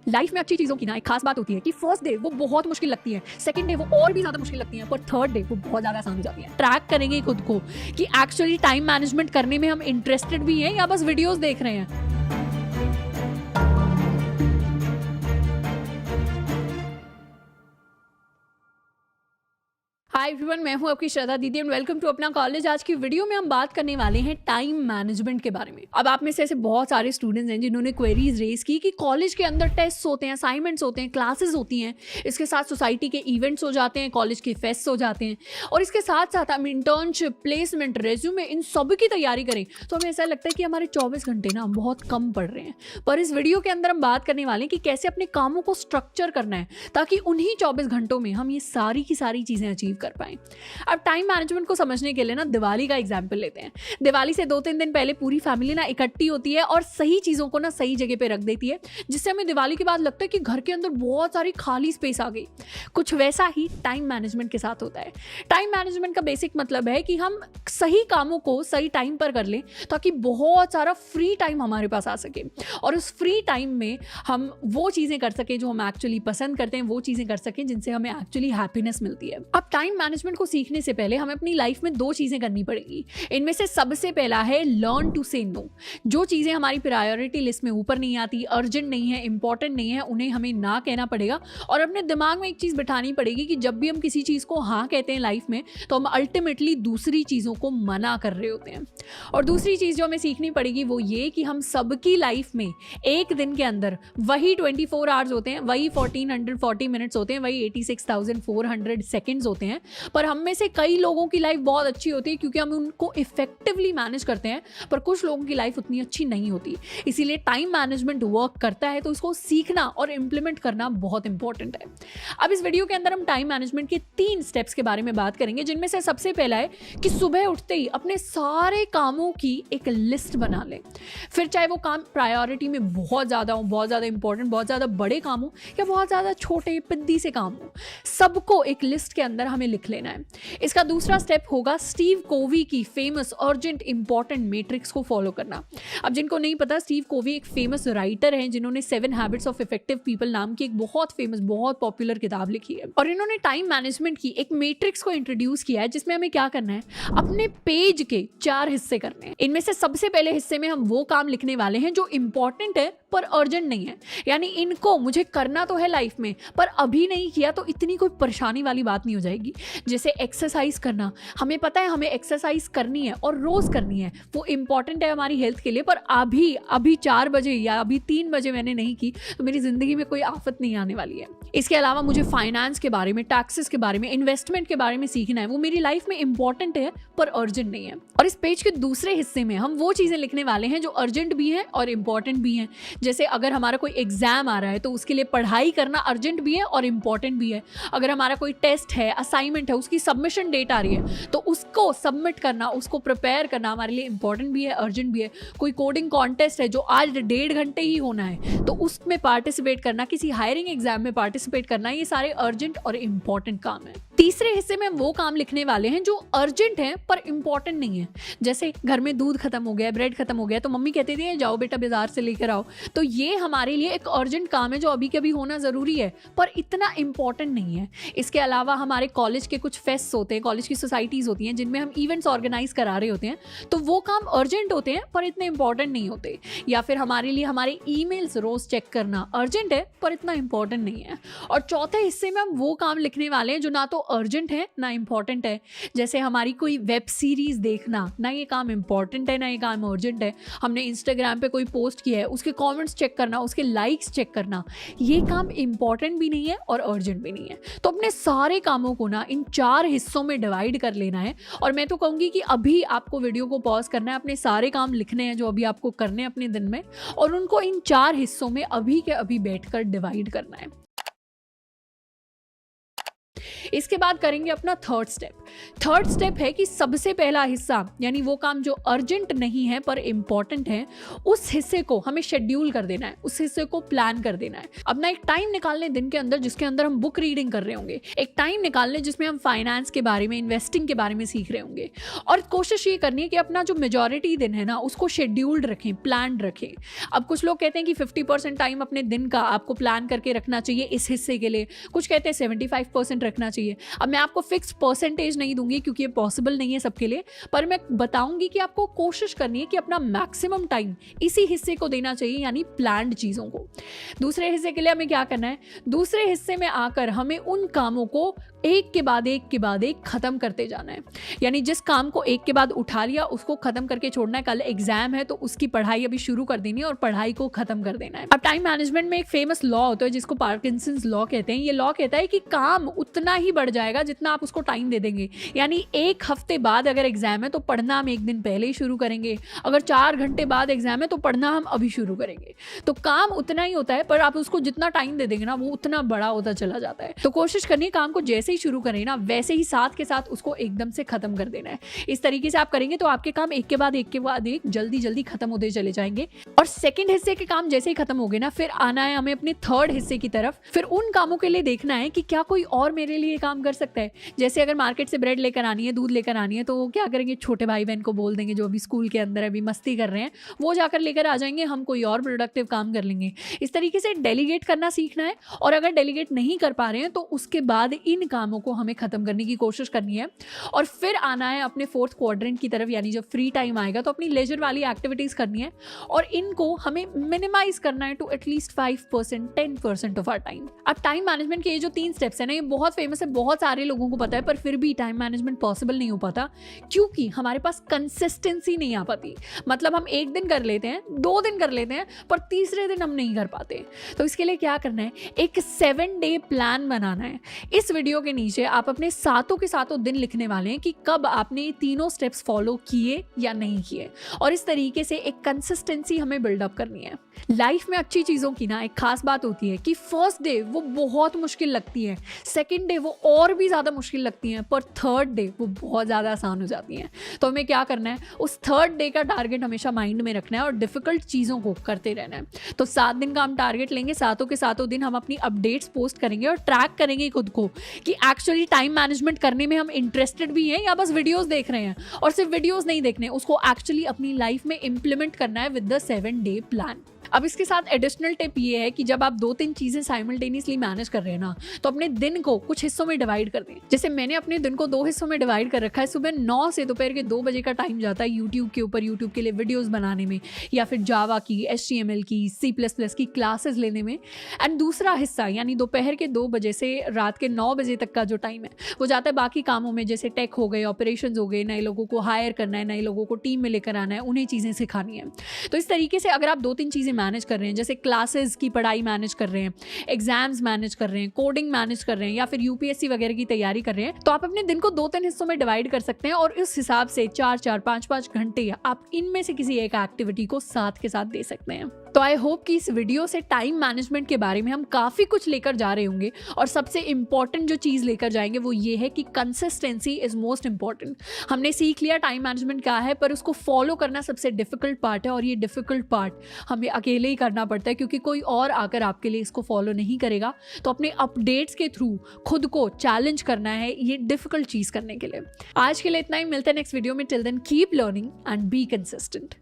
Life में अच्छी चीज़ों की ना एक खास बात होती है कि फर्स्ट डे वो बहुत मुश्किल लगती है, सेकंड डे वो और भी ज़्यादा मुश्किल लगती है, पर थर्ड डे वो बहुत ज़्यादा आसान हो जाती है। ट्रैक करेंगे खुद को कि एक्चुअली टाइम मैनेजमेंट करने में हम इंटरेस्टेड भी हैं या बस वीडियोस देख रहे हैं। हाय एवरीवन, मैं हूं आपकी श्रद्धा दीदी एंड वेलकम टू अपना कॉलेज। आज की वीडियो में हम बात करने वाले हैं टाइम मैनेजमेंट के बारे में। अब आप में से ऐसे बहुत सारे स्टूडेंट्स हैं जिन्होंने क्वेरीज रेज की कि कॉलेज के अंदर टेस्ट होते हैं, असाइनमेंट्स होते हैं, क्लासेस होती हैं, इसके साथ सोसाइटी के इवेंट्स हो जाते हैं, कॉलेज के फेस्ट हो जाते हैं और इसके साथ साथ हम इंटर्नशिप, प्लेसमेंट, रेज्यूमे, इन सब की तैयारी करें तो हमें ऐसा लगता है कि हमारे 24 घंटे ना बहुत कम पड़ रहे हैं। पर इस वीडियो के अंदर हम बात करने वाले हैं कि कैसे अपने कामों को स्ट्रक्चर करना है ताकि उन्हीं 24 घंटों में हम ये सारी की सारी चीज़ें अचीव कर पाएं। अब टाइम मैनेजमेंट को समझने के लिए ना दिवाली का एग्जाम्पल लेते हैं। दिवाली से 2-3 दिन पहले पूरी फैमिली ना इकट्ठी होती है और सही चीज़ों को ना सही जगह पे रख देती है, जिससे हमें दिवाली के बाद लगता है कि घर के अंदर बहुत सारी खाली स्पेस आ गई। कुछ वैसा ही टाइम मैनेजमेंट के साथ होता है। टाइम मैनेजमेंट का बेसिक मतलब है कि हम सही कामों को सही टाइम पर कर लें ताकि बहुत सारा फ्री टाइम हमारे पास आ सके और उस फ्री टाइम में हम वो चीज़ें कर सकें जो हम एक्चुअली पसंद करते हैं, वो चीज़ें कर सकें जिनसे हमें एक्चुअली हैप्पीनेस मिलती है। अब टाइम मैनेजमेंट को सीखने से पहले हमें अपनी लाइफ में 2 चीज़ें करनी पड़ेगी। इनमें से सबसे पहला है लर्न टू से नो। जो चीज़ें हमारी प्रायोरिटी लिस्ट में ऊपर नहीं आती, अर्जेंट नहीं है, इंपॉर्टेंट नहीं है, उन्हें हमें ना कहना पड़ेगा और अपने दिमाग में एक चीज़ बिठानी पड़ेगी कि जब भी हम किसी चीज़ को हाँ कहते हैं लाइफ में तो हम अल्टीमेटली दूसरी चीज़ों को मना कर रहे होते हैं। और दूसरी चीज़ जो हमें सीखनी पड़ेगी वो ये कि हम सबकी लाइफ में एक दिन के अंदर वही 24 आवर्स होते हैं, वही 1440 मिनट्स होते हैं, वही 86,400 सेकेंड्स होते हैं। पर हम में से कई लोगों की लाइफ बहुत अच्छी होती है क्योंकि हम उनको इफेक्टिवली मैनेज करते हैं, पर कुछ लोगों की लाइफ उतनी अच्छी नहीं होती। इसीलिए टाइम मैनेजमेंट वर्क करता है तो इसको सीखना और इम्प्लीमेंट करना बहुत इंपॉर्टेंट है। अब इस वीडियो के अंदर हम टाइम मैनेजमेंट के 3 स्टेप्स के बारे में बात करेंगे, जिनमें से सबसे पहला है कि सुबह उठते ही अपने सारे कामों की एक लिस्ट बना लें। फिर चाहे वो काम प्रायोरिटी में बहुत ज़्यादा हो, बहुत ज़्यादा इंपॉर्टेंट, बहुत ज़्यादा बड़े काम हो या बहुत ज़्यादा छोटे पिद्दी से काम हो, सबको एक लिस्ट के अंदर हमें लिख लेना है। इसका दूसरा स्टेप होगा स्टीव कोवी की फेमस अर्जेंट इंपॉर्टेंट मैट्रिक्स को फॉलो करना। अब जिनको नहीं पता, स्टीव कोवी एक फेमस राइटर हैं जिन्होंने 7 हैबिट्स ऑफ इफेक्टिव पीपल नाम की एक बहुत फेमस, बहुत पॉपुलर किताब लिखी है और इन्होंने टाइम मैनेजमेंट की एक मैट्रिक्स को इंट्रोड्यूस किया है जिसमें हमें क्या करना है, अपने पेज के 4 हिस्से करने हैं। इनमें से सबसे पहले हिस्से में हम वो काम लिखने वाले हैं जो इंपॉर्टेंट है पर अर्जेंट नहीं है, यानी इनको मुझे करना तो है लाइफ में पर अभी नहीं किया तो इतनी कोई परेशानी वाली बात नहीं हो जाएगी। जैसे एक्सरसाइज करना, हमें पता है हमें एक्सरसाइज करनी है और रोज करनी है, वो इंपॉर्टेंट है हमारी हेल्थ के लिए, पर अभी 4 बजे या अभी 3 बजे मैंने नहीं की तो मेरी जिंदगी में कोई आफत नहीं आने वाली है। इसके अलावा मुझे फाइनेंस के बारे में, टैक्सेस के बारे में, इन्वेस्टमेंट के बारे में सीखना है, वो मेरी लाइफ में इंपॉर्टेंट है पर अर्जेंट नहीं है। और इस पेज के दूसरे हिस्से में हम वो चीजें लिखने वाले हैं जो अर्जेंट भी हैं और इंपॉर्टेंट भी हैं। जैसे अगर हमारा कोई एग्जाम आ रहा है तो उसके लिए पढ़ाई करना अर्जेंट भी है और इंपॉर्टेंट भी है। अगर हमारा कोई टेस्ट है, असाइनमेंट है, उसकी सबमिशन डेट आ रही है तो उसको सबमिट करना, उसको प्रिपेयर करना हमारे लिए इंपॉर्टेंट भी है, अर्जेंट भी है। कोई कोडिंग कॉन्टेस्ट है जो आज 1.5 घंटे ही होना है तो उसमें पार्टिसिपेट करना, किसी हायरिंग एग्जाम में पार्टिसिपेट करना, ये सारे अर्जेंट और इंपॉर्टेंट काम है। तीसरे हिस्से में वो काम लिखने वाले हैं जो अर्जेंट हैं पर इंपॉर्टेंट नहीं है। जैसे घर में दूध खत्म हो गया, ब्रेड खत्म हो गया तो मम्मी कहती थी जाओ बेटा बाजार से लेकर आओ, तो ये हमारे लिए एक अर्जेंट काम है जो अभी कभी होना जरूरी है पर इतना इंपॉर्टेंट नहीं है। इसके अलावा हमारे कॉलेज के कुछ फेस्ट होते हैं, कॉलेज की सोसाइटीज होती हैं जिनमें हम इवेंट्स ऑर्गेनाइज करा रहे होते हैं, तो वो काम अर्जेंट होते हैं पर इतने इंपॉर्टेंट नहीं होते। या फिर हमारे लिए हमारे ईमेल्स रोज चेक करना अर्जेंट है पर इतना इंपॉर्टेंट नहीं है। और चौथे हिस्से में हम वो काम लिखने वाले हैं जो ना तो अर्जेंट है ना इंपॉर्टेंट है। जैसे हमारी कोई वेब सीरीज देखना, ना ये काम इंपॉर्टेंट है ना ये काम अर्जेंट है। हमने इंस्टाग्राम पे कोई पोस्ट किया है, उसके कमेंट्स चेक करना, उसके लाइक्स चेक करना, ये काम इंपॉर्टेंट भी नहीं है और अर्जेंट भी नहीं है। तो अपने सारे कामों को ना इन 4 हिस्सों में डिवाइड कर लेना है और मैं तो कहूँगी कि अभी आपको वीडियो को पॉज करना है, अपने सारे काम लिखने हैं जो अभी आपको करने हैं अपने दिन में और उनको इन 4 हिस्सों में अभी के अभी बैठकर डिवाइड करना है। इसके बाद करेंगे अपना थर्ड स्टेप है कि सबसे पहला हिस्सा यानी वो काम जो अर्जेंट नहीं है पर इंपॉर्टेंट है, उस हिस्से को हमें शेड्यूल कर देना है, उस हिस्से को प्लान कर देना है। अपना एक टाइम निकालने दिन के अंदर जिसके अंदर हम बुक रीडिंग कर रहे होंगे, एक टाइम निकालने जिसमें हम फाइनेंस के बारे में, इन्वेस्टिंग के बारे में सीख रहे होंगे, और कोशिश ये करनी है कि अपना जो मेजॉरिटी दिन है ना उसको शेड्यूल्ड रखें, प्लान रखें। अब कुछ लोग कहते हैं कि 50% टाइम अपने दिन का आपको प्लान करके रखना चाहिए इस हिस्से के लिए, कुछ कहते हैं 75% रखना चाहिए। अब मैं आपको फिक्स परसेंटेज नहीं दूंगी क्योंकि ये पॉसिबल नहीं है सबके लिए, पर मैं बताऊंगी कि आपको कोशिश करनी है कि अपना मैक्सिमम टाइम इसी हिस्से को देना चाहिए, यानी प्लान्ड चीज़ों को। दूसरे हिस्से के लिए हमें क्या करना है, दूसरे हिस्से में आकर हमें उन कामों को एक के बाद एक खत्म करते जाना है। यानी जिस काम को एक के बाद उठा लिया उसको खत्म करके छोड़ना है। कल एग्जाम है तो उसकी पढ़ाई अभी शुरू कर देनी है और पढ़ाई को खत्म कर देना है। अब टाइम मैनेजमेंट में एक फेमस लॉ होता है जिसको पार्किंसंस लॉ कहते हैं। ये लॉ कहता है कि काम उतना ही बढ़ जाएगा जितना आप उसको टाइम दे देंगे। यानी एक हफ्ते बाद अगर एग्जाम है तो पढ़ना हम एक दिन पहले ही शुरू करेंगे, अगर 4 घंटे बाद एग्जाम है तो पढ़ना हम अभी शुरू करेंगे। तो काम उतना ही होता है पर आप उसको जितना टाइम दे देंगे ना वो उतना बड़ा होता चला जाता है। तो कोशिश करनी है काम को जैसे ही शुरू करें ना वैसे ही साथ के साथ उसको एकदम से खत्म कर देना है। इस तरीके से आप करेंगे तो आपके काम एक के बाद एक जल्दी खत्म होते चले जाएंगे। और सेकंड हिस्से के काम जैसे ही खत्म हो गए ना फिर आना है हमें अपने थर्ड हिस्से की तरफ। फिर उन कामों के लिए देखना है कि क्या कोई और मेरे लिए काम कर सकता है। जैसे अगर मार्केट से ब्रेड लेकर आनी है, दूध लेकर आनी है, तो क्या करेंगे, छोटे भाई बहन को बोल देंगे जो अभी स्कूल के अंदर अभी मस्ती कर रहे हैं, वो जाकर लेकर आ जाएंगे, हम कोई और प्रोडक्टिव काम कर लेंगे। इस तरीके से डेलीगेट करना सीखना है। और अगर डेलीगेट नहीं कर पा रहे हैं तो उसके बाद इन कामों को हमें खत्म करने की कोशिश करनी है। और फिर आना है अपने फोर्थ क्वाड्रेंट की तरफ, यानी जब फ्री टाइम आएगा तो अपनी लेजर वाली एक्टिविटीज करनी है और इनको हमें मिनिमाइज करना है to at least 5% 10% of our time. अब टाइम मैनेजमेंट के ये जो 3 स्टेप्स है ना, ये बहुत फेमस है, बहुत सारे लोगों को पता है, पर फिर भी टाइम मैनेजमेंट पॉसिबल नहीं हो पाता क्योंकि हमारे पास कंसिस्टेंसी नहीं आ पाती। मतलब हम एक दिन कर लेते हैं, 2 दिन कर लेते हैं, पर तीसरे दिन हम नहीं कर पाते। तो इसके लिए क्या करना है, एक 7 डे प्लान बनाना है। इस वीडियो के नीचे आप अपने सातों के सातों दिन लिखने वाले हैं कि कब आपने ये तीनों स्टेप्स फॉलो किए या नहीं किए, और इस तरीके से एक कंसिस्टेंसी हमें बिल्डअप करनी है। लाइफ में अच्छी चीज़ों की ना एक खास बात होती है कि फर्स्ट डे वो बहुत मुश्किल लगती है, सेकंड डे वो और भी ज़्यादा मुश्किल लगती हैं, पर थर्ड डे वो बहुत ज़्यादा आसान हो जाती हैं। तो हमें क्या करना है, उस थर्ड डे का टारगेट हमेशा माइंड में रखना है और डिफिकल्ट चीज़ों को करते रहना है। तो 7 दिन का हम टारगेट लेंगे, सातों के सातों दिन हम अपनी अपडेट्स पोस्ट करेंगे और ट्रैक करेंगे खुद को कि एक्चुअली टाइम मैनेजमेंट करने में हम इंटरेस्टेड भी हैं या बस वीडियोस देख रहे हैं। और सिर्फ वीडियोस नहीं देखने, उसको एक्चुअली अपनी लाइफ में इंप्लीमेंट करना है विद द 7 डे प्लान। अब इसके साथ एडिशनल टिप ये है कि जब आप 2-3 चीज़ें साइमल्टेनियसली मैनेज कर रहे हैं ना, तो अपने दिन को कुछ हिस्सों में डिवाइड कर दें। जैसे मैंने अपने दिन को 2 हिस्सों में डिवाइड कर रखा है। सुबह 9 से दोपहर के 2 बजे का टाइम जाता है यूट्यूब के ऊपर, यूट्यूब के लिए वीडियोस बनाने में, या फिर जावा की, HTML की, C++ की क्लासेस लेने में। एंड दूसरा हिस्सा यानी दोपहर के 2 बजे से रात के 9 बजे तक का जो टाइम है वो जाता है बाकी कामों में, जैसे टेक हो गए, ऑपरेशंस हो गए, नए लोगों को हायर करना है, नए लोगों को टीम में लेकर आना है, उन्हें चीज़ें सिखानी है। तो इस तरीके से अगर आप 2-3 चीज़ें मैनेज कर रहे हैं, जैसे क्लासेस की पढ़ाई मैनेज कर रहे हैं, एग्जाम्स मैनेज कर रहे हैं, कोडिंग मैनेज कर रहे हैं, या फिर UPSC वगैरह की तैयारी कर रहे हैं, तो आप अपने दिन को 2-3 हिस्सों में डिवाइड कर सकते हैं और इस हिसाब से 4-4, 5-5 घंटे आप इनमें से किसी एक एक्टिविटी को साथ के साथ दे सकते हैं। तो आई होप कि इस वीडियो से टाइम मैनेजमेंट के बारे में हम काफ़ी कुछ लेकर जा रहे होंगे और सबसे इंपॉर्टेंट जो चीज़ लेकर जाएंगे वो ये है कि कंसिस्टेंसी इज़ मोस्ट इंपॉर्टेंट। हमने सीख लिया टाइम मैनेजमेंट क्या है, पर उसको फॉलो करना सबसे डिफिकल्ट पार्ट है और ये डिफिकल्ट पार्ट हमें अकेले ही करना पड़ता है क्योंकि कोई और आकर आपके लिए इसको फॉलो नहीं करेगा। तो अपने अपडेट्स के थ्रू खुद को चैलेंज करना है ये डिफिकल्ट चीज़ करने के लिए। आज के लिए इतना ही, मिलते हैं नेक्स्ट वीडियो में। Till then keep learning and be consistent.